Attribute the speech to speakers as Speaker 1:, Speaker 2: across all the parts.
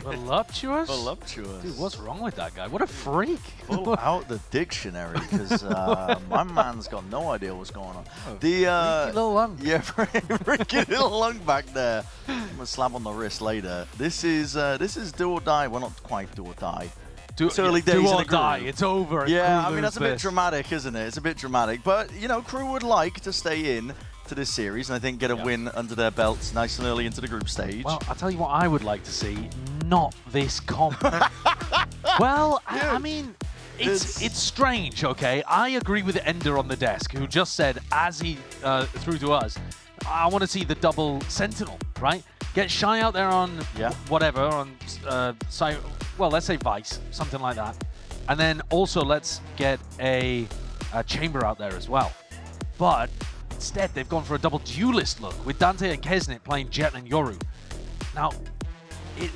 Speaker 1: Voluptuous?
Speaker 2: Voluptuous.
Speaker 1: Dude, what's wrong with that guy? What a freak.
Speaker 2: Pull out the dictionary, because my man's got no idea what's going on.
Speaker 1: Oh,
Speaker 2: The
Speaker 1: freaky little lung.
Speaker 2: Yeah, freaky little lung back there. I'm gonna slap on the wrist later. This is do or die. Well, not quite do or die. It's early days
Speaker 1: do
Speaker 2: in
Speaker 1: or
Speaker 2: the
Speaker 1: die.
Speaker 2: group.
Speaker 1: It's over.
Speaker 2: Yeah, I mean, that's a bit dramatic, isn't it? It's a bit dramatic. But, you know, Crew would like to stay in to this series and I think get a win under their belts nice and early into the group stage.
Speaker 1: Well, I'll tell you what I would like to see. Not this comp. Well, I mean, it's strange, okay? I agree with Ender on the desk, who just said, as he threw to us, I want to see the double Sentinel, right? Get Shy out there on whatever, on well, let's say Vice, something like that. And then also let's get a Chamber out there as well. But instead, they've gone for a double duelist look with Dante and Kesnit playing Jet and Yoru. Now,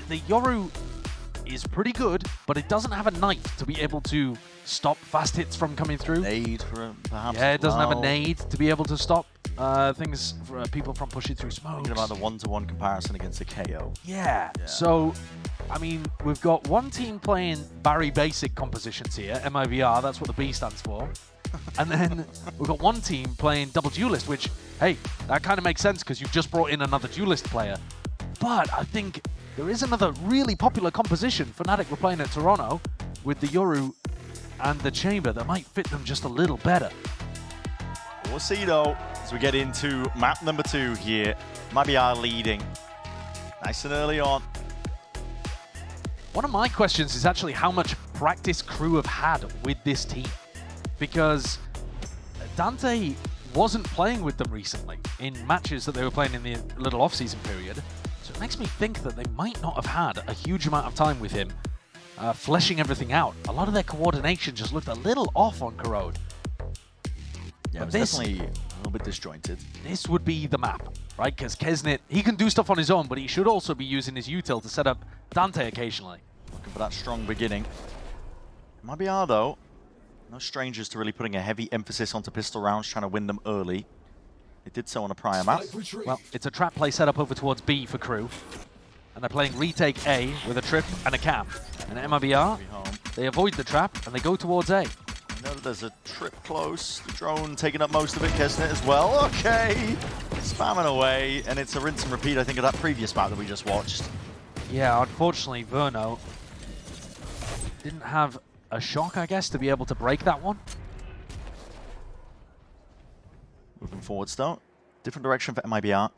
Speaker 1: the Yoru is pretty good, but it doesn't have a knife to be able to stop fast hits from coming through.
Speaker 2: Nade, perhaps.
Speaker 1: Yeah, it doesn't have a nade to be able to stop things for people from pushing through smokes.
Speaker 2: Thinking about the one-to-one comparison against a KO.
Speaker 1: Yeah. So, I mean, we've got one team playing Barry Basic compositions here, MIBR, that's what the B stands for. And then we've got one team playing double duelist, which, hey, that kind of makes sense because you've just brought in another duelist player. But I think there is another really popular composition Fnatic were playing at Toronto with the Yoru and the Chamber that might fit them just a little better.
Speaker 2: We'll see though, as we get into map number 2 here. MIBR leading. Nice and early on.
Speaker 1: One of my questions is actually how much practice Crew have had with this team. Because Dante wasn't playing with them recently in matches that they were playing in the little off-season period. So it makes me think that they might not have had a huge amount of time with him fleshing everything out. A lot of their coordination just looked a little off on Corrode.
Speaker 2: Yeah, it's definitely a little bit disjointed.
Speaker 1: This would be the map, right? Because Kesnit, he can do stuff on his own, but he should also be using his util to set up Dante occasionally.
Speaker 2: Looking for that strong beginning. MIBR though, no strangers to really putting a heavy emphasis onto pistol rounds, trying to win them early. They did so on a prior map.
Speaker 1: Well, it's a trap play set up over towards B for Crew. And they're playing retake A with a trip and a cam. And MIBR, they avoid the trap and they go towards A.
Speaker 2: I know that there's a trip close. The drone taking up most of it, Kesnit as well. Okay, spamming away. And it's a rinse and repeat, I think, of that previous map that we just watched.
Speaker 1: Yeah, unfortunately, Verno didn't have a shock, I guess, to be able to break that one.
Speaker 2: Moving forwards though. Different direction for MIBR.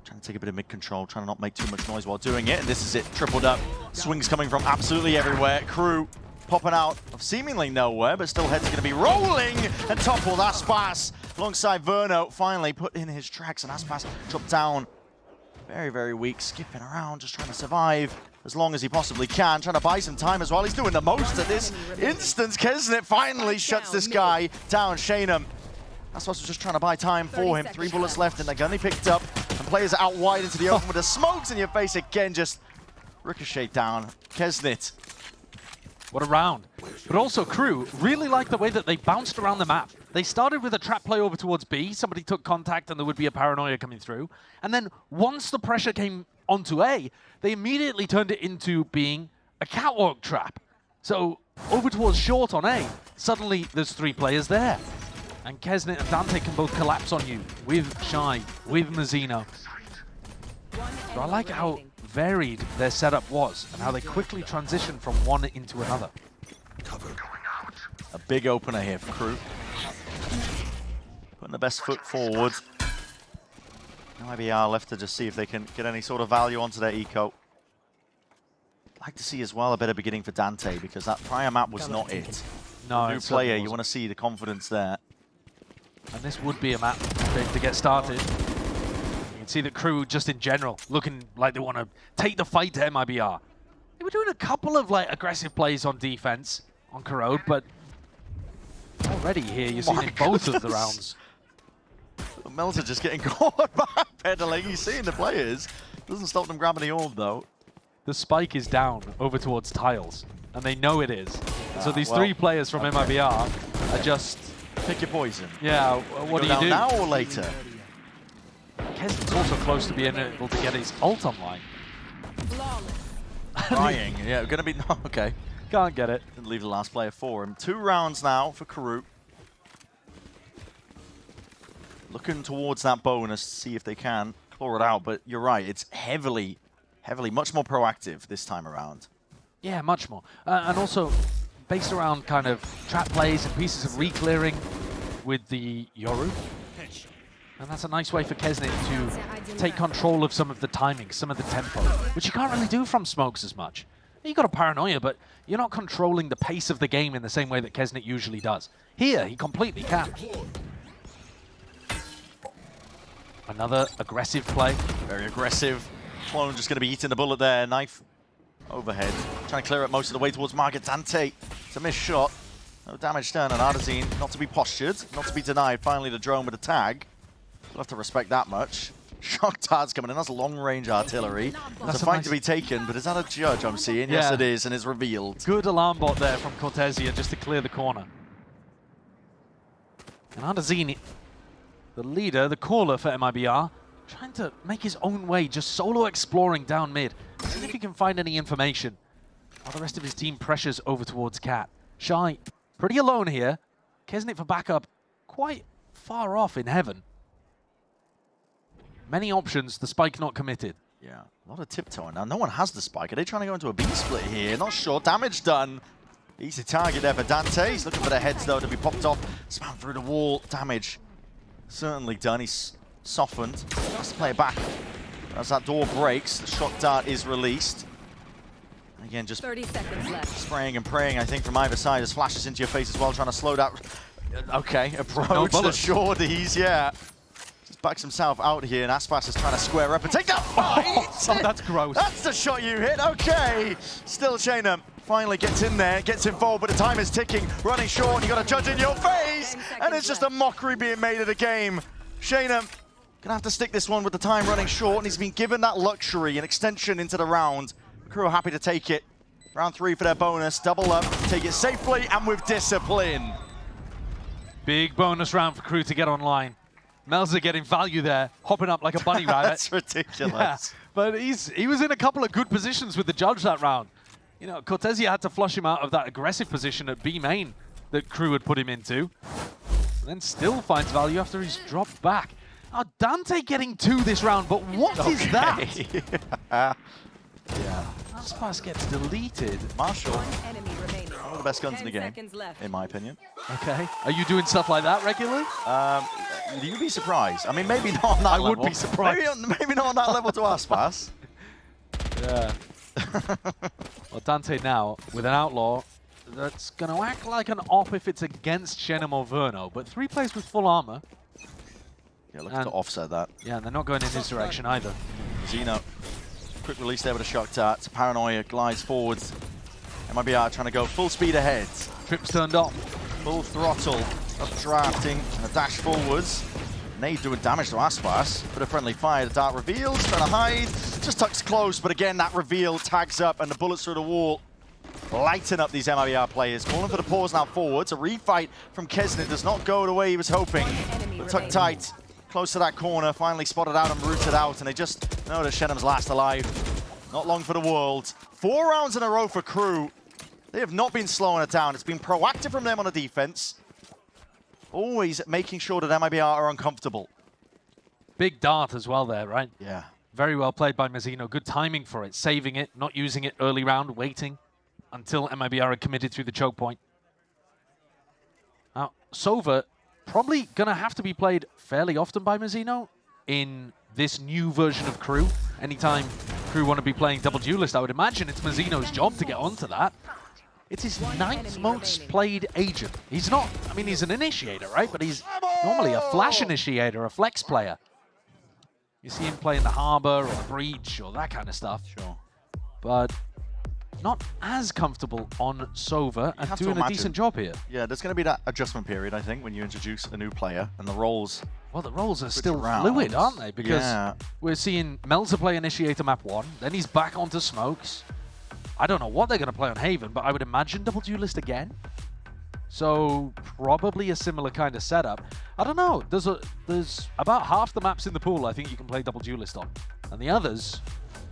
Speaker 2: Trying to take a bit of mid-control, trying to not make too much noise while doing it. And this is it, tripled up. Swings coming from absolutely everywhere. Crew popping out of seemingly nowhere, but still Head's going to be rolling and toppled Aspas alongside Verno. Finally put in his tracks and Aspas dropped down. Very, very weak, skipping around, just trying to survive as long as he possibly can, trying to buy some time as well. He's doing the most at this instance. Kesnit finally shuts this guy down, Shanum. Aspas was just trying to buy time for him. 3 bullets left in the gun he picked up, and players are out wide into the open with the smokes in your face again, just ricochet down. Kesnit.
Speaker 1: What a round. But also Crew really liked the way that they bounced around the map. They started with a trap play over towards B. Somebody took contact and there would be a paranoia coming through. And then once the pressure came onto A, they immediately turned it into being a catwalk trap. So over towards short on A, suddenly there's 3 players there. And Kesnit and Dante can both collapse on you with Shy, with Mazzino. So I like how varied their setup was and how they quickly transitioned from one into another.
Speaker 2: A big opener here for Crew. Putting the best foot forward. MIBR left to just see if they can get any sort of value onto their eco. I'd like to see as well a better beginning for Dante, because that prior map was not it.
Speaker 1: No,
Speaker 2: New player, you want to see the confidence there.
Speaker 1: And this would be a map to get started. You can see the Crew just in general looking like they want to take the fight to MIBR. They were doing a couple of like aggressive plays on defense on Corrode, but already here you're seeing in both of the rounds.
Speaker 2: Melter just getting caught backpedaling. He's seeing the players. Doesn't stop them grabbing the orb though.
Speaker 1: The spike is down over towards tiles, and they know it is. So these 3 players from MIBR are just...
Speaker 2: Pick your poison.
Speaker 1: Yeah, what do you do?
Speaker 2: Now or later?
Speaker 1: Kesnit's also close to being able to get his ult online.
Speaker 2: Crying. Yeah, gonna be no. Okay.
Speaker 1: Can't get it.
Speaker 2: Didn't leave the last player for him. 2 rounds now for KRU. Looking towards that bonus to see if they can claw it out, but you're right. It's heavily, much more proactive this time around.
Speaker 1: Yeah, much more. And also based around kind of trap plays and pieces of re-clearing with the Yoru. And that's a nice way for Kesnet to take control of some of the timing, some of the tempo, which you can't really do from smokes as much. You got a paranoia, but you're not controlling the pace of the game in the same way that Kesnet usually does. Here, he completely can. Another aggressive play.
Speaker 2: Very aggressive. Clone just going to be eating the bullet there. Knife overhead. Trying to clear it most of the way towards Margaret Dante. It's a missed shot. No damage done, and Ardazine not to be postured, not to be denied. Finally, the drone with a tag. We'll have to respect that much. Shock darts coming in. That's long-range artillery. That's a fight to be taken, but is that a judge I'm seeing?
Speaker 1: Yeah.
Speaker 2: Yes, it is, and it's revealed.
Speaker 1: Good alarm bot there from Cortezia just to clear the corner. And Ardazine, the leader, the caller for MIBR, trying to make his own way, just solo exploring down mid. See if he can find any information while the rest of his team pressures over towards Cat. Shy, pretty alone here. Kesnet for backup, quite far off in heaven. Many options, the spike not committed.
Speaker 2: Yeah, a lot of tiptoeing. Now, no one has the spike. Are they trying to go into a B split here? Not sure. Damage done. Easy target there for Dante. He's looking for the heads, though, to be popped off. Spam through the wall. Damage certainly done. He's softened. Has to play it back. As that door breaks, the shock dart is released. Again, just
Speaker 3: 30 seconds left.
Speaker 2: Spraying and praying, I think, from either side. As flashes into your face as well, trying to slow that. Okay, approach the shorties, yeah. Just backs himself out here, and Aspas is trying to square up and take that fight!
Speaker 1: Oh, that's gross.
Speaker 2: That's the shot you hit, okay! Still Chainham finally gets in there, gets involved, but the time is ticking. Running short, you got a judge in your face! And it's just a mockery being made of the game. Chainham gonna have to stick this one with the time running short, and he's been given that luxury, an extension into the round. KRU are happy to take it. Round 3 for their bonus, double up, take it safely and with discipline.
Speaker 1: Big bonus round for KRU to get online. Melzer getting value there, hopping up like a bunny rabbit.
Speaker 2: That's ridiculous.
Speaker 1: Yeah, but he was in a couple of good positions with the judge that round. You know, Cortezia had to flush him out of that aggressive position at B main that KRU had put him into. And then still finds value after he's dropped back. Now, Dante getting 2 this round, but what is that?
Speaker 2: Yeah.
Speaker 1: Aspas gets deleted.
Speaker 2: Marshall,
Speaker 3: One enemy remaining.
Speaker 2: one of the best guns in the
Speaker 3: 10
Speaker 2: game,
Speaker 3: seconds left.
Speaker 2: in my opinion.
Speaker 1: Okay. Are you doing stuff like that regularly?
Speaker 2: You'd be surprised. I mean, maybe not on that
Speaker 1: I
Speaker 2: level.
Speaker 1: would be surprised.
Speaker 2: Maybe not on that level to Aspas.
Speaker 1: Yeah. Well, Dante now with an outlaw that's going to act like an op if it's against Shenham or Verno, but 3 plays with full armor.
Speaker 2: Yeah, looking to offset that.
Speaker 1: Yeah, and they're not going in his direction either.
Speaker 2: Zeno, quick release there with a shock dart. Paranoia glides forwards. MIBR trying to go full speed ahead.
Speaker 1: Trips turned off.
Speaker 2: Full throttle, updrafting, and a dash forwards. Nade doing damage to Aspas. Bit of friendly fire, the dart reveals, trying to hide. Just tucks close, but again, that reveal tags up, and the bullets through the wall lighten up these MIBR players. Calling for the pause now forwards. A refight from Kesnet does not go the way he was hoping. But tucked tight, close to that corner, finally spotted out and rooted out, and they just know that Shenham's last alive. Not long for the world. 4 rounds in a row for KRU. They have not been slowing it down. It's been proactive from them on the defense. Always making sure that MIBR are uncomfortable.
Speaker 1: Big dart as well there, right?
Speaker 2: Yeah.
Speaker 1: Very well played by Mazzino. Good timing for it. Saving it, not using it early round, waiting until MIBR had committed through the choke point. Now, Sova probably going to have to be played fairly often by Mazzino in this new version of KRU. Anytime KRU want to be playing double duelist, I would imagine it's Mazzino's job to get onto that. It's his 9th most played agent. He's not, I mean, he's an initiator, right? But he's normally a flash initiator, a flex player. You see him playing the Harbor or the Breach or that kind of stuff.
Speaker 2: Sure.
Speaker 1: But not as comfortable on Sova and doing a decent job here.
Speaker 2: Yeah, there's going to be that adjustment period, I think, when you introduce a new player and the roles.
Speaker 1: Well, the roles are still fluid, aren't they? Because we're seeing Melzer play Initiator map 1, then he's back onto Smokes. I don't know what they're going to play on Haven, but I would imagine double duelist again. So probably a similar kind of setup. I don't know. There's about half the maps in the pool I think you can play double duelist on, and the others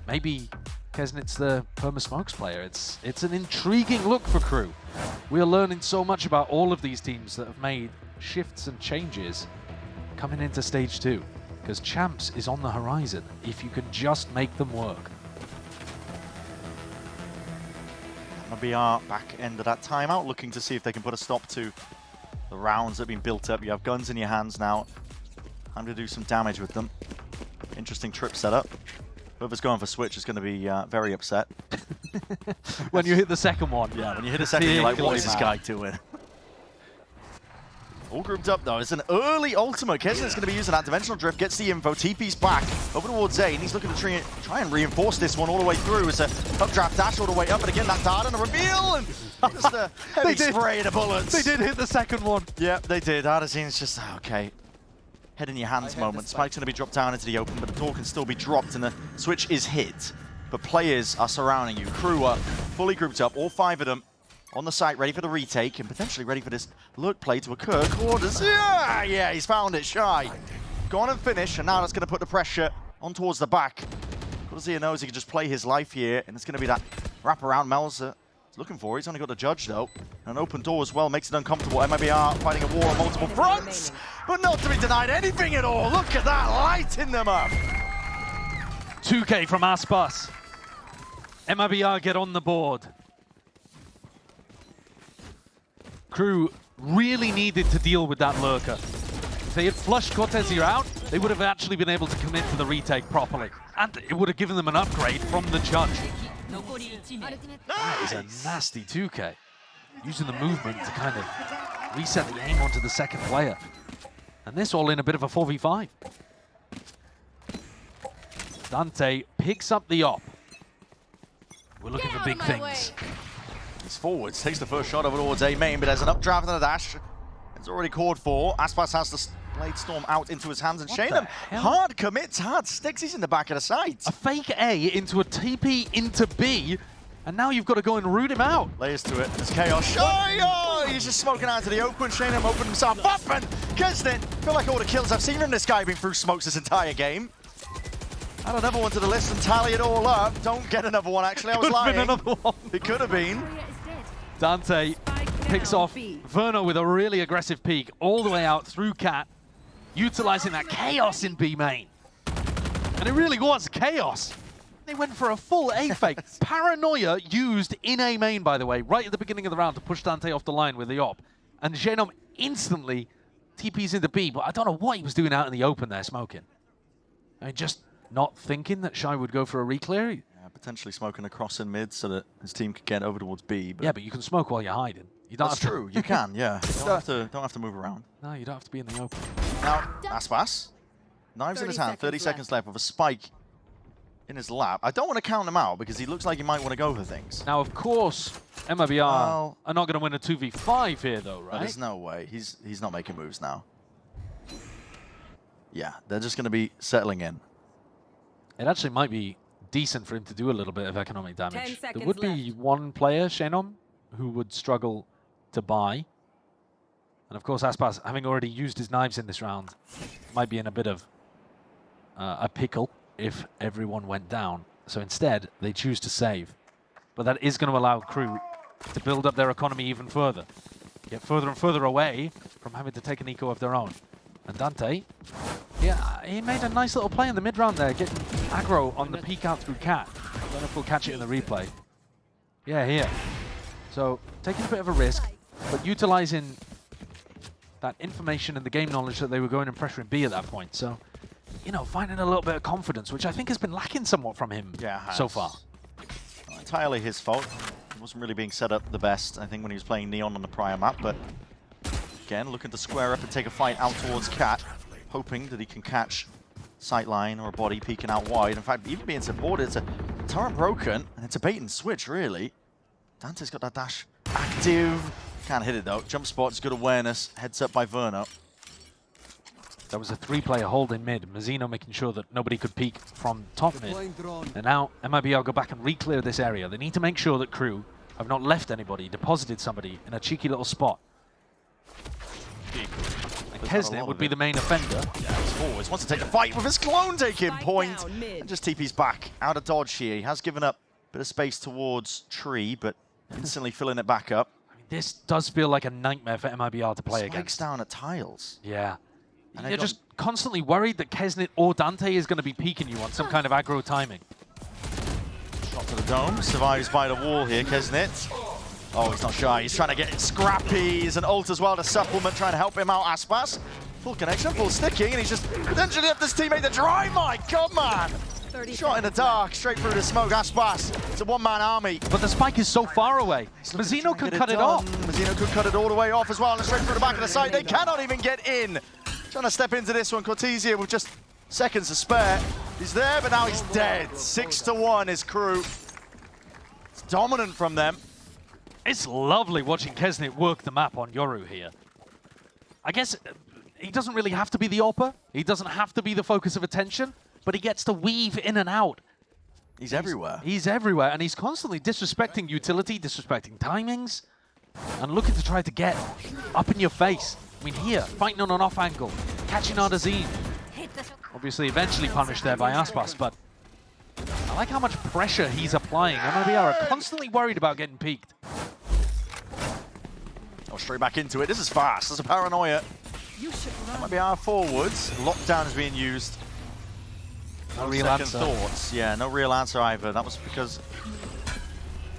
Speaker 1: maybe Kesnit's the Perma-Smokes player. It's an intriguing look for KRU. We are learning so much about all of these teams that have made shifts and changes coming into Stage 2. Because Champs is on the horizon if you can just make them work.
Speaker 2: MIBR back end of that timeout, looking to see if they can put a stop to the rounds that have been built up. You have guns in your hands now. Time to do some damage with them. Interesting trip setup. Whoever's going for switch is going to be very upset.
Speaker 1: When you hit the second one.
Speaker 2: Yeah, when you hit the second, you're like, what is this guy doing? All grouped up though. It's an early ultimate. Kesnit's going to be using that dimensional drift, gets the info. TP's back over towards A, and he's looking to try and reinforce this one all the way through. It's a updraft dash all the way up, but again, that dart and a reveal, and just a heavy spray of the bullets.
Speaker 1: They did hit the second one.
Speaker 2: Yeah, they did. Ardezine's just, okay. Head in your hands moment. Spike's going to be dropped down into the open, but the door can still be dropped, and the switch is hit. But players are surrounding you. KRU are fully grouped up, all 5 of them. On the site, ready for the retake, and potentially ready for this lurk play to occur. Quarters, yeah, he's found it, Shy. Go on and finish, and now that's going to put the pressure on towards the back. Quarters knows he can just play his life here, and it's going to be that wraparound Melzer he's looking for. He's only got the judge, though. An open door as well makes it uncomfortable. MIBR fighting a war on multiple fronts, but not to be denied anything at all. Look at that, lighting them up.
Speaker 1: 2K from Aspas. MIBR get on the board. KRU really needed to deal with that lurker. If they had flushed Cortezia out, they would have actually been able to commit to the retake properly. And it would have given them an upgrade from the judge. That is a nasty 2K. Using the movement to kind of reset the aim onto the second player. And this all in a bit of a 4v5. Dante picks up the op. We're looking for big things.
Speaker 2: He's forwards, takes the first shot over towards A main, but there's an updraft and a dash. It's already called for. Aspas has the Blade Storm out into his hands, and Shaynum hard commits, hard sticks. He's in the back of the site.
Speaker 1: A fake A into a TP into B, and now you've got to go and root him out.
Speaker 2: Layers to it. There's chaos. Oh, he's just smoking out to the open. Shaynum opened himself up, and Kesnit, feel like all the kills I've seen from this guy being through smokes this entire game. Add another one to the list and tally it all up. Don't get another one, actually. I was lying.
Speaker 1: Another one.
Speaker 2: It could have been.
Speaker 1: Dante picks off Verno with a really aggressive peek all the way out through Cat, utilizing that chaos in B main. And it really was chaos. They went for a full A fake. Paranoia used in A main, by the way, right at the beginning of the round to push Dante off the line with the op. And Genom instantly TP's into B, but I don't know what he was doing out in the open there, smoking. I mean, just not thinking that Shy would go for a reclear.
Speaker 2: Yeah, potentially smoking across in mid so that his team could get over towards B. But
Speaker 1: yeah, but you can smoke while you're hiding. You don't
Speaker 2: that's
Speaker 1: have to.
Speaker 2: true, you can, yeah. You don't have to move around.
Speaker 1: No, you don't have to be in the open.
Speaker 2: Now, Aspas, knives in his hand, 30 seconds left with a spike in his lap. I don't want to count him out because he looks like he might want to go for things.
Speaker 1: Now, of course, MIBR are not going to win a 2v5 here, though, right?
Speaker 2: There's no way. He's not making moves now. Yeah, they're just going to be settling in.
Speaker 1: It actually might be decent for him to do a little bit of economic damage. There would be one player, Shenom, who would struggle to buy. And of course, Aspas, having already used his knives in this round, might be in a bit of a pickle if everyone went down. So instead, they choose to save. But that is going to allow KRU to build up their economy even further. Get further and further away from having to take an eco of their own. And Dante, yeah, he made a nice little play in the mid-round there, getting aggro on the peek out through Cat. I don't know if we'll catch it in the replay. Yeah, here. So, taking a bit of a risk, but utilizing that information and the game knowledge that they were going and pressuring B at that point. So, you know, finding a little bit of confidence, which I think has been lacking somewhat from him so far.
Speaker 2: Not entirely his fault. He wasn't really being set up the best, I think, when he was playing Neon on the prior map, but again, looking to square up and take a fight out towards Cat, hoping that he can catch sightline or a body peeking out wide. In fact, even being supported, it's a turret broken, and it's a bait and switch, really. Dante's got that dash active. Can't hit it, though. Jump spot's good awareness. Heads up by Verno.
Speaker 1: That was a three-player hold in mid. Mazzino making sure that nobody could peek from top mid. And now MIBR go back and re-clear this area. They need to make sure that KRU have not left anybody, deposited somebody in a cheeky little spot. And Kesnet would be the main offender.
Speaker 2: Yeah, he's forwards. Wants to take the fight with his clone taking point. And just TP's back. Out of dodge here. He has given up a bit of space towards Tree, but instantly filling it back up.
Speaker 1: I mean, this does feel like a nightmare for MIBR to play against.
Speaker 2: Down at tiles.
Speaker 1: Yeah.
Speaker 2: And
Speaker 1: you're just constantly worried that Kesnet or Dante is going to be peeking you on some kind of aggro timing.
Speaker 2: Shot to the dome. Survives by the wall here, Kesnet. Oh, he's not shy. He's trying to get it scrappy. He's an ult as well to supplement, trying to help him out. Aspas. Full connection, full sticking, and he's just potentially left his teammate to dry. My God, man! Shot in the dark, straight through the smoke. Aspas. It's a one-man army.
Speaker 1: But the spike is so far away. Mazzino could cut it off.
Speaker 2: Mazzino could cut it all the way off as well, and straight through the back of the site. They cannot even get in. Trying to step into this one. Cortezia with just seconds to spare. He's there, but now he's dead. 6-1 is KRU. It's dominant from them.
Speaker 1: It's lovely watching Kesnet work the map on Yoru here. I guess he doesn't really have to be the AWPer. He doesn't have to be the focus of attention, but he gets to weave in and out.
Speaker 2: He's everywhere.
Speaker 1: He's everywhere, and he's constantly disrespecting utility, disrespecting timings, and looking to try to get up in your face. I mean, here, fighting on an off angle, catching Ardazine. Obviously, eventually punished there by Aspas, but I like how much pressure he's applying. MIBR are constantly worried about getting peaked.
Speaker 2: Oh, straight back into it. This is fast. There's a paranoia. MIBR forwards. Lockdown is being used.
Speaker 1: No real
Speaker 2: second
Speaker 1: answer.
Speaker 2: Thoughts. Yeah, no real answer either. That was because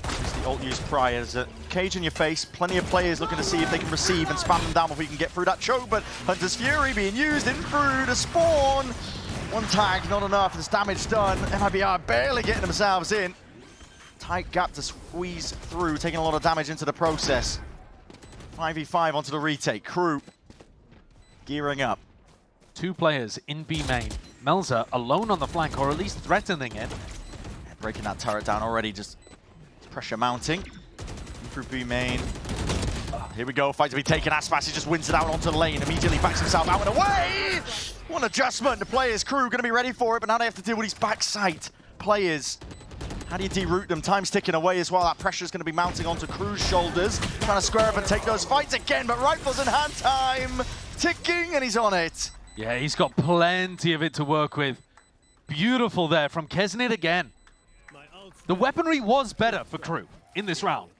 Speaker 2: the ult used prior. There's a cage in your face. Plenty of players looking to see if they can receive and spam them down before you can get through that choke. But Hunter's Fury being used in through the spawn. One tag, not enough. There's damage done. MIBR barely getting themselves in. Tight gap to squeeze through, taking a lot of damage into the process. 5v5 onto the retake. KRU gearing up.
Speaker 1: Two players in B main. Melza alone on the flank, or at least threatening it.
Speaker 2: Yeah, breaking that turret down already, just pressure mounting. Through B main. Here we go, fight to be taken. Aspas, he just wins it out onto the lane, immediately backs himself out and away! One adjustment, the players, KRU going to be ready for it, but now they have to deal with these backside players. How do you deroute them? Time's ticking away as well. That pressure is going to be mounting onto KRU's shoulders. Trying to square up and take those fights again, but rifles in hand, time ticking, and he's on it.
Speaker 1: Yeah, he's got plenty of it to work with. Beautiful there from Kesnet again. The weaponry was better for KRU in this round.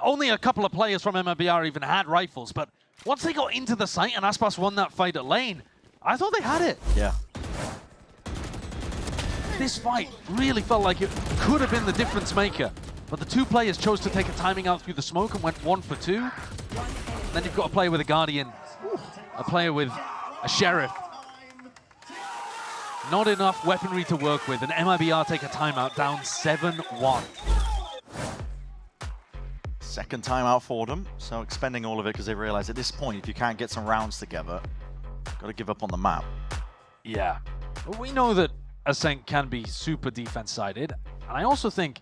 Speaker 1: Only a couple of players from MIBR even had rifles, but once they got into the site and Aspas won that fight at lane, I thought they had it.
Speaker 2: Yeah.
Speaker 1: This fight really felt like it could have been the difference maker, but the two players chose to take a timing out through the smoke and went 1 for 2. And then you've got a player with a Guardian, a player with a Sheriff. Not enough weaponry to work with, and MIBR take a timeout down 7-1.
Speaker 2: Second timeout for them, so expending all of it because they realize at this point, if you can't get some rounds together, got to give up on the map.
Speaker 1: Yeah. But we know that Ascent can be super defense-sided, and I also think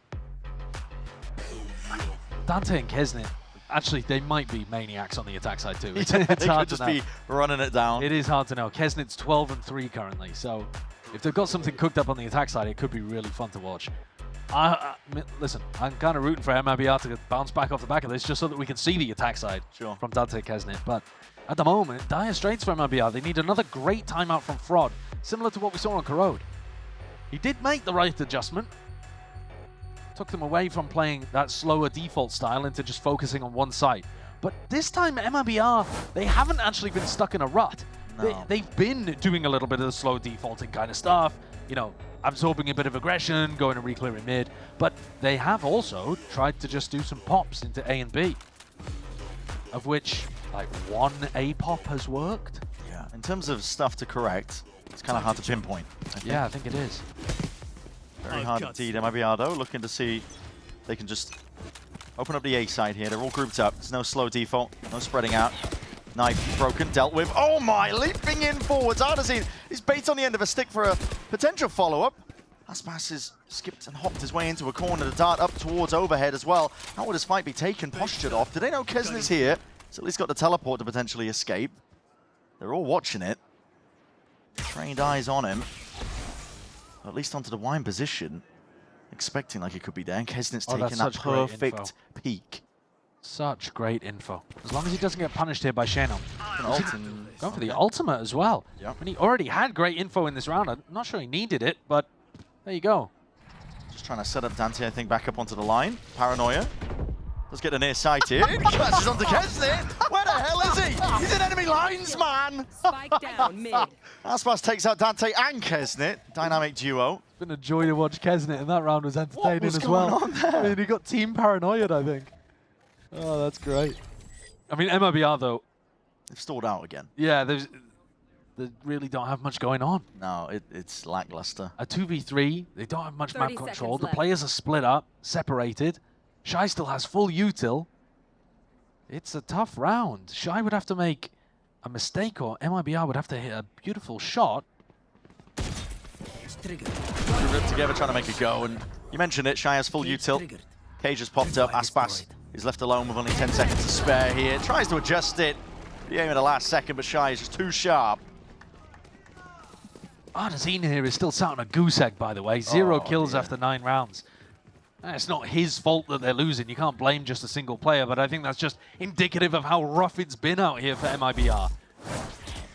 Speaker 1: Dante and Kesnet, actually, they might be maniacs on the attack side too. It's
Speaker 2: they
Speaker 1: hard
Speaker 2: could
Speaker 1: to
Speaker 2: just be running it down.
Speaker 1: It is hard to know. Kesnet's 12-3 currently, so if they've got something cooked up on the attack side, it could be really fun to watch. Listen, I'm kind of rooting for MIBR to bounce back off the back of this just so that we can see the attack side from Dante Kesnet. But at the moment, dire straits for MIBR. They need another great timeout from Fraud, similar to what we saw on Corrode. He did make the right adjustment. Took them away from playing that slower default style into just focusing on one side. But this time, MIBR, they haven't actually been stuck in a rut.
Speaker 2: No.
Speaker 1: They've been doing a little bit of the slow defaulting kind of stuff, you know, absorbing a bit of aggression, going to re-clear in mid, but they have also tried to just do some pops into A and B, of which, like, one A pop has worked.
Speaker 2: Yeah, in terms of stuff to correct, it's kind of hard to pinpoint.
Speaker 1: I think it is.
Speaker 2: Very hard indeed. MIBR, though, looking to see if they can just open up the A side here. They're all grouped up. There's no slow default, no spreading out. Knife broken, dealt with. Oh my, leaping in forwards. Ardazine, he's bait on the end of a stick for a potential follow-up. Aspas has skipped and hopped his way into a corner to dart up towards overhead as well. How would his fight be taken, postured off? Do they know Kesnet's here? He's at least got the teleport to potentially escape. They're all watching it. Trained eyes on him. At least onto the wine position. Expecting like it could be there. And Kesnet's taking that perfect peek.
Speaker 1: Such great info. As long as he doesn't get punished here by Shannon.
Speaker 2: ult and
Speaker 1: going for the ultimate as well.
Speaker 2: Yeah.
Speaker 1: I mean, he already had great info in this round. I'm not sure he needed it, but there you go.
Speaker 2: Just trying to set up Dante, I think, back up onto the line. Paranoia. Let's get a near sight here. He crashes onto Kesnit. Where the hell is he? He's in enemy lines, man.
Speaker 3: Spike down mid.
Speaker 2: Aspas takes out Dante and Kesnit. Dynamic duo.
Speaker 1: It's been a joy to watch Kesnit, and that round was entertaining
Speaker 2: was
Speaker 1: as
Speaker 2: going
Speaker 1: well.
Speaker 2: on there?
Speaker 1: I mean, he got team paranoid, I think. Oh, that's great. I mean, MIBR, though,
Speaker 2: They've stalled out again.
Speaker 1: yeah, they really don't have much going on.
Speaker 2: No, it's lackluster.
Speaker 1: A 2v3, they don't have much map
Speaker 3: 30
Speaker 1: control.
Speaker 3: seconds
Speaker 1: The
Speaker 3: left.
Speaker 1: players are split up, separated. Shy still has full util. It's a tough round. Shy would have to make a mistake, or MIBR would have to hit a beautiful shot.
Speaker 2: Ripped together trying to make a go, and you mentioned it, Shy has full util. Cage has popped up, Aspas is left alone with only 10 seconds to spare here. Tries to adjust it, the aim at the last second, but Shy is just too sharp.
Speaker 1: Artazine here is still sat on a goose egg, by the way. 0 kills
Speaker 2: dear.
Speaker 1: after 9 rounds. It's not his fault that they're losing. You can't blame just a single player, but I think that's just indicative of how rough it's been out here for MIBR.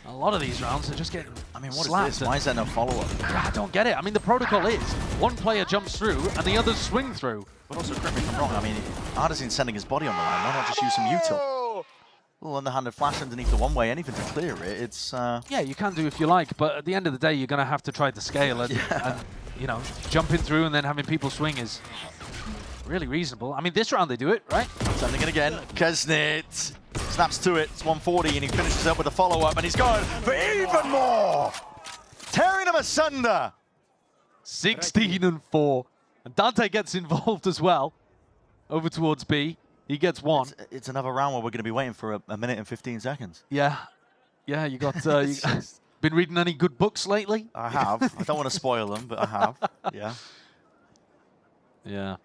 Speaker 1: A lot of these rounds are just getting
Speaker 2: What is this? Why is there no follow-up?
Speaker 1: I don't get it. I mean, the protocol is one player jumps through and the others swing through.
Speaker 2: But also, correct me if I'm wrong, I mean, Artisan's sending his body on the line. Why not just use some util? A little underhanded flash underneath the one-way, anything to clear it. It's,
Speaker 1: Yeah, you can do if you like, but at the end of the day, you're going to have to try to scale and, you know, jumping through and then having people swing is really reasonable. I mean, this round they do it, right?
Speaker 2: sending it again. Kesnit snaps to it. It's 140, and he finishes up with a follow-up, and he's going for even more! Tearing him asunder!
Speaker 1: 16-4. And Dante gets involved as well. Over towards B. He gets one.
Speaker 2: It's another round where we're going to be waiting for a minute and 15 seconds.
Speaker 1: Yeah. Yeah, you got... you been reading any good books lately?
Speaker 2: I have. I don't want to spoil them, but I have. Yeah.
Speaker 1: Yeah.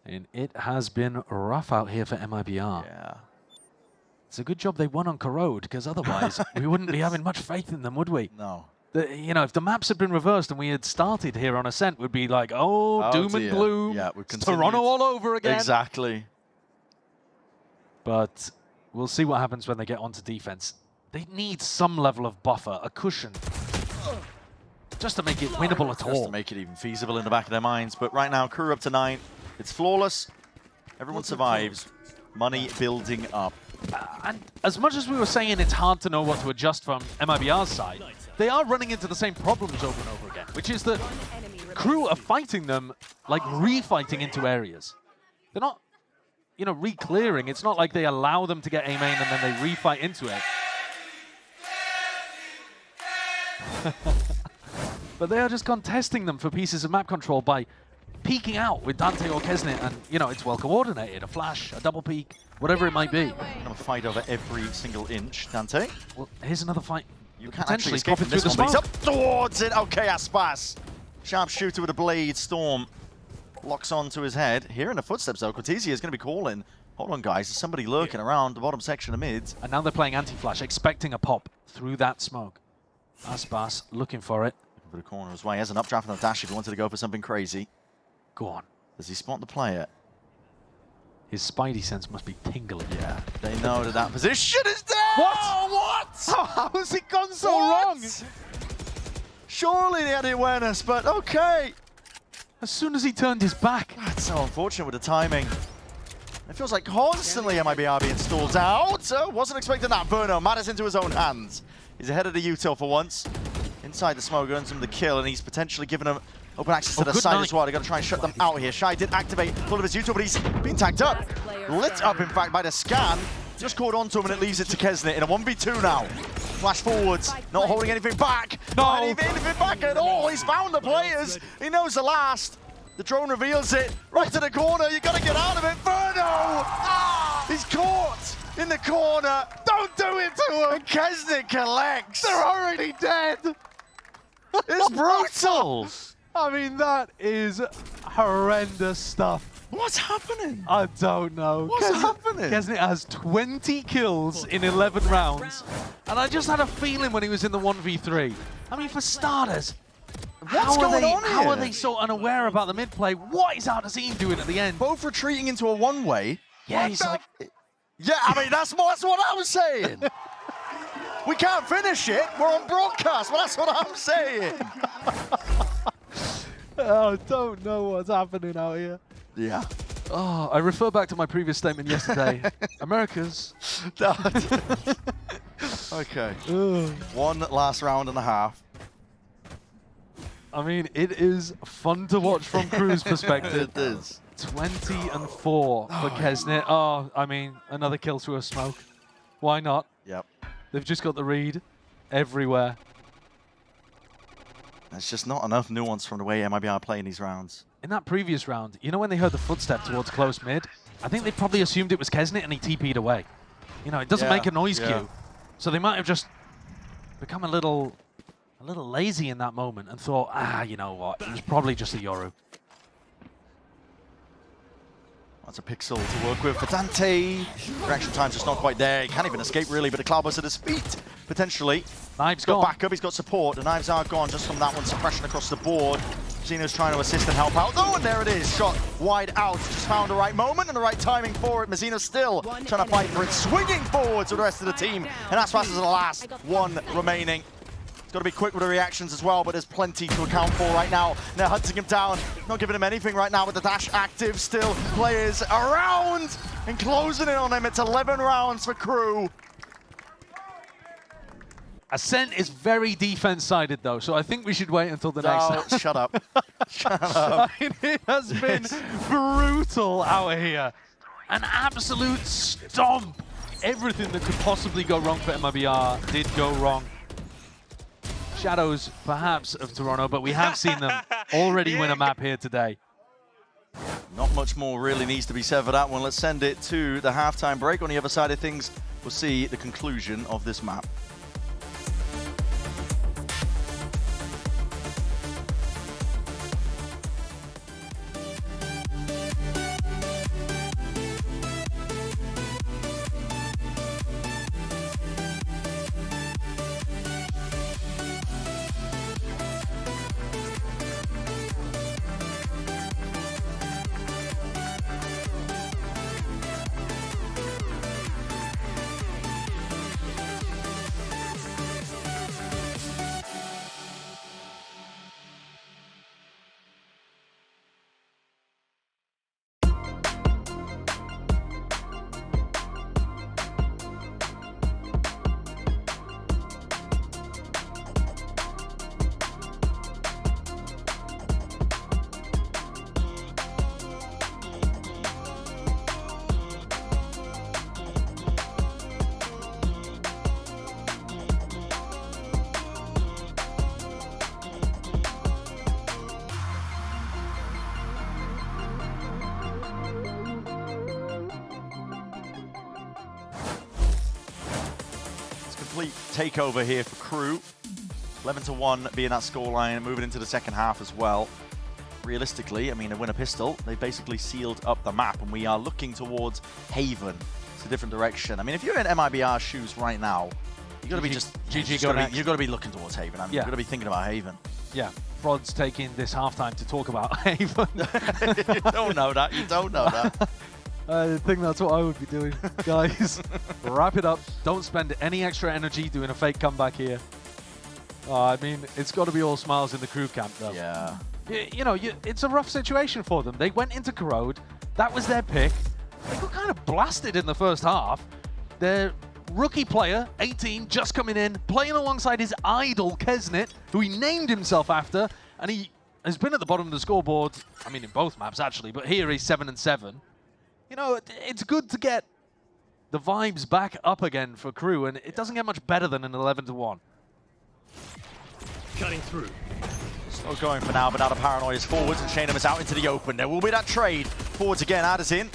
Speaker 1: And it has been rough out here for MIBR.
Speaker 2: Yeah.
Speaker 1: It's a good job they won on Corrode, because otherwise we wouldn't be having much faith in them, would we?
Speaker 2: No.
Speaker 1: You know, if the maps had been reversed and we had started here on Ascent, we'd be like, oh doom
Speaker 2: dear.
Speaker 1: and gloom.
Speaker 2: Yeah, we've
Speaker 1: It's Toronto all over again.
Speaker 2: Exactly.
Speaker 1: But we'll see what happens when they get onto defense. They need some level of buffer, a cushion, just to make it winnable at
Speaker 2: Just
Speaker 1: all.
Speaker 2: to make it even feasible in the back of their minds. But right now, KRU up to 9. It's flawless. Everyone survives. Money building up.
Speaker 1: And as much as we were saying it's hard to know what to adjust from MIBR's side, they are running into the same problems over and over again, which is that KRU are fighting them, like refighting into areas. They're not, you know, re-clearing. It's not like they allow them to get A main and then they refight into it. But they are just contesting them for pieces of map control by peeking out with Dante or Kesnit, and, you know, it's well coordinated. A flash, a double peek, whatever it might be.
Speaker 2: Gonna fight over every single inch, Dante.
Speaker 1: Well, here's another fight.
Speaker 2: You can't actually escape
Speaker 1: popping
Speaker 2: from this
Speaker 1: through
Speaker 2: one,
Speaker 1: the
Speaker 2: but he's up towards it. Okay, Aspas. Sharpshooter with a blade. Storm locks onto his head. Hearing the footsteps, though, Cortezia is going to be calling. Hold on, guys. There's somebody lurking around the bottom section of mids.
Speaker 1: And now they're playing anti-flash, expecting a pop through that smoke. Aspas looking for it.
Speaker 2: Looking for the corner as well. He has an updraft and a dash if he wanted to go for something crazy.
Speaker 1: Go on.
Speaker 2: Does he spot the player?
Speaker 1: His spidey sense must be tingling.
Speaker 2: Yeah, they know that position is there!
Speaker 1: What?
Speaker 2: What?
Speaker 1: How has it gone so
Speaker 2: What?
Speaker 1: wrong?
Speaker 2: Surely they had the awareness, but okay.
Speaker 1: As soon as he turned his back.
Speaker 2: That's so unfortunate with the timing. It feels like constantly MIBR being stalled out. Wasn't expecting that. Verno matters into his own hands. He's ahead of the util for once. Inside the smoke, earns him the kill, and he's potentially given him open access to the side as well. They've got to try and shut them out here. Shy did activate a lot of his util, but he's been tagged up. Lit up, in fact, by the scan. Just caught onto him, and it leaves it to Kesnit in a 1v2 now. Flash forwards, not holding anything back. Not anything back at all. He's found the players. He knows the last. The drone reveals it. Right to the corner. You got to get out of it. Verno! He's caught in the corner. Don't do it to him. And Kesnit collects.
Speaker 1: They're already dead.
Speaker 2: It's brutal.
Speaker 1: I mean, that is horrendous stuff.
Speaker 2: What's happening?
Speaker 1: I don't know.
Speaker 2: What's happening?
Speaker 1: Kesnit has 20 kills in 11 rounds. And I just had a feeling when he was in the 1v3. I mean, for starters,
Speaker 2: What's going on
Speaker 1: how are
Speaker 2: here?
Speaker 1: they so unaware about the mid play? What is Artazine doing at the end?
Speaker 2: Both retreating into a one-way.
Speaker 1: Yeah, he's like...
Speaker 2: Yeah, I mean, that's what I'm saying. We can't finish it. We're on broadcast. Well, that's what I'm saying.
Speaker 1: I don't know what's happening out here.
Speaker 2: Yeah.
Speaker 1: Oh, I refer back to my previous statement yesterday. Americas.
Speaker 2: Okay. One last round and a half.
Speaker 1: I mean, it is fun to watch from KRU's perspective.
Speaker 2: It is.
Speaker 1: 20-4 for Kesnet. Oh, I mean, another kill through a smoke. Why not?
Speaker 2: Yep.
Speaker 1: They've just got the read everywhere.
Speaker 2: There's just not enough nuance from the way MIBR play in these rounds.
Speaker 1: In that previous round, you know when they heard the footstep towards close mid? I think they probably assumed it was Kesnet and he TP'd away. You know, it doesn't make a noise cue. So they might have just become a little lazy in that moment and thought, you know what, it was probably just a Yoru.
Speaker 2: That's a pixel to work with for Dante. Reaction time's just not quite there. He can't even escape really, but a cloudburst at his feet, potentially.
Speaker 1: Knives
Speaker 2: He's got
Speaker 1: gone.
Speaker 2: backup, he's got support. The knives are gone just from that one. Suppression across the board. Xeno's trying to assist and help out. Oh, and there it is. Shot wide out. Just found the right moment and the right timing for it. Mazina still trying to fight for it. Swinging forwards with the rest of the team. And that's fast as the last one remaining. Got to be quick with the reactions as well, but there's plenty to account for right now. They're hunting him down, not giving him anything right now with the dash active still. Players around and closing in on him. It's 11 rounds for KRU.
Speaker 1: Ascent is very defense-sided though, so I think we should wait until the next round.
Speaker 2: Shut up. Shut up.
Speaker 1: I mean, it has been brutal out here. An absolute stomp. Everything that could possibly go wrong for MIBR did go wrong. Shadows, perhaps, of Toronto, but we have seen them already win a map here today.
Speaker 2: Not much more really needs to be said for that one. Let's send it to the halftime break. On the other side of things, we'll see the conclusion of this map. Complete takeover here for KRU. 11-1 being that scoreline and moving into the second half as well. Realistically, I mean, a winner pistol, they basically sealed up the map and we are looking towards Haven. It's a different direction. I mean, if you're in MIBR shoes right now, you got to be you got to be looking towards Haven. I mean, you've got to be thinking about Haven.
Speaker 1: Yeah, Frod's taking this halftime to talk about Haven.
Speaker 2: You don't know that. You don't know that.
Speaker 1: I think that's what I would be doing, guys. Wrap it up. Don't spend any extra energy doing a fake comeback here. I mean, it's got to be all smiles in the KRU camp, though.
Speaker 2: Yeah.
Speaker 1: You know, it's a rough situation for them. They went into Corrode. That was their pick. They got kind of blasted in the first half. Their rookie player, 18, just coming in, playing alongside his idol, Kesnet, who he named himself after, and he has been at the bottom of the scoreboard, I mean, in both maps, actually, but here he's 7-7. You know, it's good to get the vibes back up again for KRU, and it doesn't get much better than an 11-1.
Speaker 3: Cutting through.
Speaker 2: Still going for now, but now the paranoia is forwards and Shanum is out into the open. There will be that trade. Forwards again, Ada's in.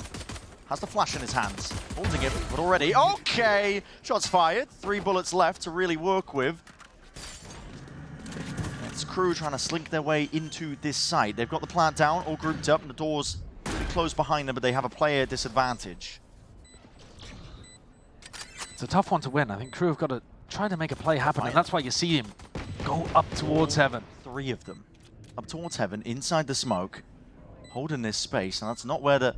Speaker 2: Has the flash in his hands. Holding it, but already. Okay! Shots fired. 3 bullets left to really work with. It's KRU trying to slink their way into this site. They've got the plant down, all grouped up, and the doors closed behind them, but they have a player disadvantage.
Speaker 1: It's a tough one to win. I think KRU have got to try to make a play happen, and that's why you see him go up towards Heaven.
Speaker 2: 3 of them. Up towards Heaven, inside the smoke, holding this space, and that's not where the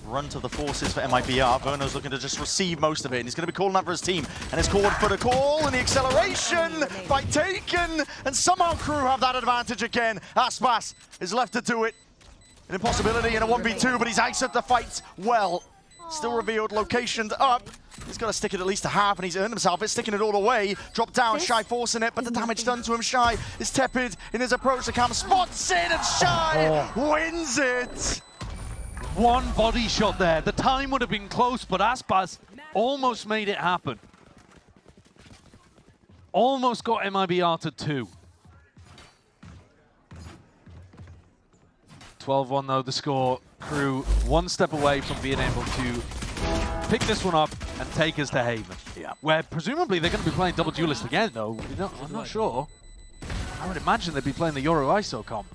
Speaker 2: brunt of the forces for MIBR. Verno's looking to just receive most of it, and he's going to be calling out for his team. And it's called for the call, and the acceleration by Taken, and somehow KRU have that advantage again. Aspas is left to do it. An impossibility in a 1v2, but he's answered the fight well. Still revealed, locationed up. He's got to stick it at least to half, and he's earned himself it, sticking it all the way. Drop down, Shy forcing it, but the damage done to him. Shy is tepid in his approach to Cam. Spots it, and Shy wins it.
Speaker 1: One body shot there. The time would have been close, but Aspas almost made it happen. Almost got MIBR to 2. 12-1 though, the score. KRU one step away from being able to pick this one up and take us to Haven.
Speaker 2: Yeah.
Speaker 1: Where presumably they're going to be playing double duelist again though. I'm not sure. I would imagine they'd be playing the Euro ISO comp.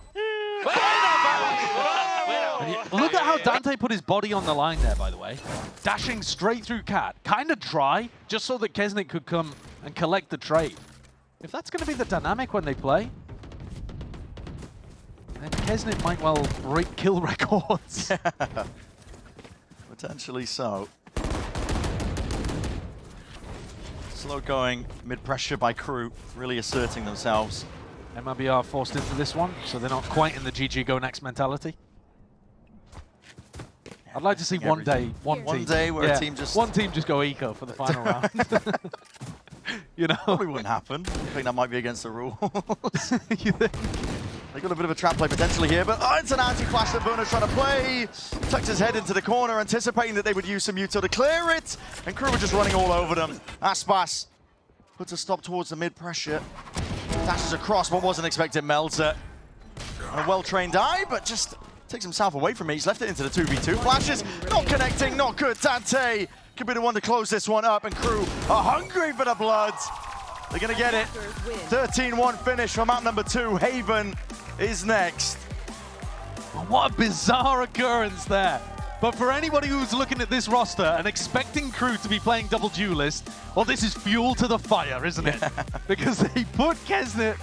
Speaker 1: Look at how Dante put his body on the line there, by the way. Dashing straight through Cat. Kind of dry, just so that Kesnick could come and collect the trade. If that's going to be the dynamic when they play, then Kesnick might well break kill records.
Speaker 2: Potentially so. Slow going, mid-pressure by KRU, really asserting themselves.
Speaker 1: MIBR forced into this one, so they're not quite in the GG go next mentality. I'd like to see one day where a team just go eco for the final round. You know,
Speaker 2: probably wouldn't happen. I think that might be against the rules.
Speaker 1: You think?
Speaker 2: They got a bit of a trap play potentially here, but it's an anti-flash that Verno's trying to play. Tucks his head into the corner, anticipating that they would use some Muto to clear it, and KRU were just running all over them. Aspas puts a stop towards the mid-pressure. Dashes across what wasn't expected Melter. And a well-trained eye, but just takes himself away from it. He's left it into the 2v2. Flashes, not connecting, not good. Dante could be the one to close this one up, and KRU are hungry for the blood. They're going to get it. 13-1 finish for map number 2. Haven is next.
Speaker 1: What a bizarre occurrence there. But for anybody who's looking at this roster and expecting KRU to be playing double duelist, well, this is fuel to the fire, isn't it? Because they put Kesnick